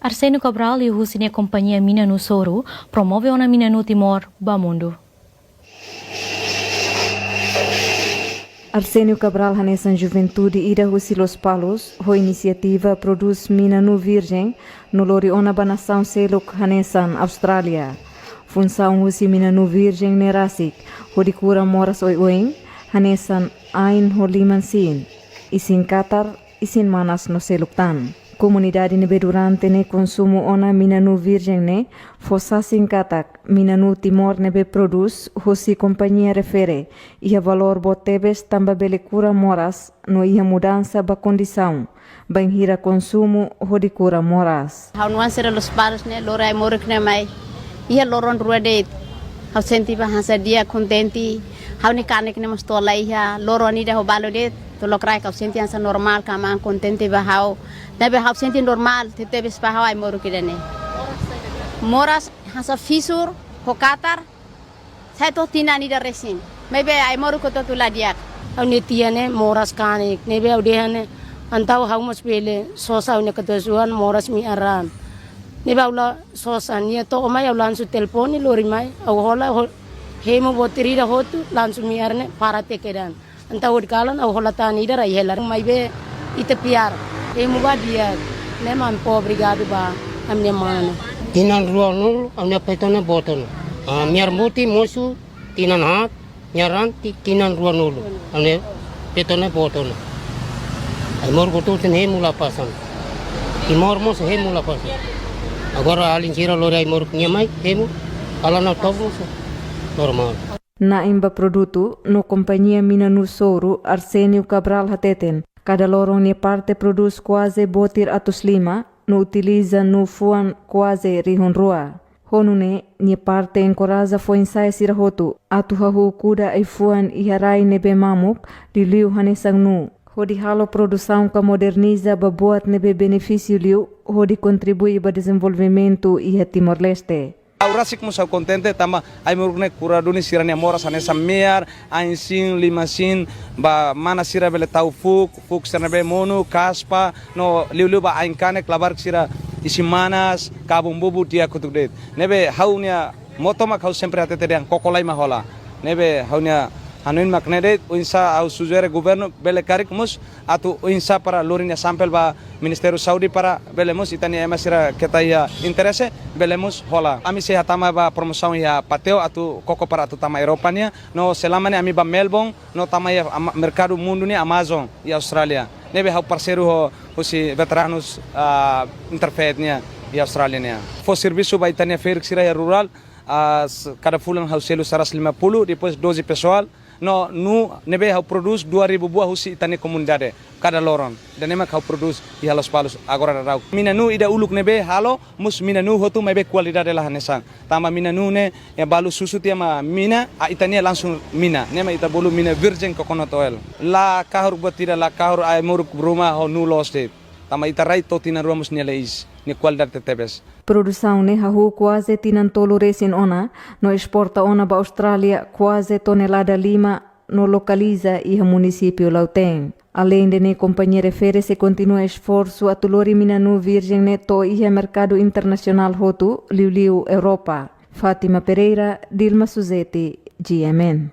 Arsenio Cabral e o Cine Companhia Mina no Soro promove uma mina no Timor, Bamundo. Arsenio Cabral Hanesan Juventude ira Husi Los Palos, ho iniciativa produz mina no Virgem, no lori ona banação seluk Hanesan, Austrália. Função Husi mina no Virgem nerasik, ho di cura moras oing, Hanesan ain ho limansin, isin Qatar, isin manas no seluk tan. Comunidade nebe durante ne consumo ona mina no Virgem ne, fossasin katak, mina no Timor nebe produz, hosi companhia refere, ia valor botebes tamba bele cura moras, no ia mudança ba condição, bem hira consumo, hodi cura moras. Hau nuan sera Los Palos ne, lorai morik ne mai, ia loron ruadet, hau senti ba hansa dia contenti, hau ni kanek ne mastola ia, loron ida ho balodet, tolok rai kau senti hansa normal, kama contenti ba hau, nabe hau senti normal, tete bes pa hau ai moruk ida ne. Moras hansa fisur, ho Qatar, saya to tina ni da resin, maybe ai moruk ko to tuladiak. Hau ne tiane moras kanik, nebe au dehane, antau hau mas pele, sosa ne ketesuan moras mi aran. Nebe au la sosa ni to omai au lansu telpon ni lori mai, au hola hemu botiri da hotu lansu mi arne para tekedan. Antau udkalan au hola tani da rai helar mai be ite piar. Hemu ba dia, ne man po brigado ba amne mana. Tinan ruanul amne petone boton. Miar muti musu tinan hat, nyaran tinan ruanul. Amne petone boton. Ai mor gotu ten hemu la pasan. Timor mos hemu la pasan. Agora alin cira lori ai mor nyamai hemu alana tobu normal. Na imba produto, no companhia mina no Soro, Arsenio Cabral hateten. Cada lorong ne parte produz quase botir atus lima, no utiliza no fuan quase rihon rua. Honune, ne parte encoraja foi ensai sirahotu, atu hahu kuda e fuan iharai nebe mamuk, liu hanesang nu. Hodi halo produção que moderniza babuat nebe benefício liu, hodi contribui para desenvolvimento e Timor-Leste. Aurasik musa contente tama ai murne kuraduni sirania mora sane samiar ainsin limasin ba mana sira bele tau fuk sirane monu kaspa no liu ba ainkane klabar sira isimanas kabumbubu dia kutudet nebe haunia motoma kau sempre atete yang kokolai mahola nebe haunia hanuin maknede unsa au sujere governo bele karik mus atu unsa para lorinya sampel ba Ministerio Saudi para belemos itani emasira ketaya interesse belemos hola ami se hatama ba promoção ya pateo atu koko para atu tama Europania no selamane ami ba Melbourne no tama ya mercado mundo ni Amazon e Austrália nebe hau parceiro ho si veteranos interfetnia e Australiania fo serviço ba itani ferik sira rural cada fulan hau selu 150 depois 12 pessoal no nebe hau produz 2000 buah husi itani comunidade cada loron dan emak hau produz di Los Palos agora rau mina nu ida uluk nebe halo mus mina nu hotu mebe qualidade la hanesan tama mina nu ne ya balu susu tia ma mina itani langsung mina nema ita bolu mina virgin coconut oil la kahur batira la kahur ay muruk bruma ho nu loste tama ita rai totina ruamos ni leis ni qualidade tebes. Produção ne hahu quase tinan tolo resin ona, no exporta ona ba Austrália quase tonelada lima no localiza e município Lauteng. Além de ne companhia refere se continua esforço a tulori mina no Virgem neto e mercado internacional hotu liu Europa. Fátima Pereira, Dilma Suzeti, GMN.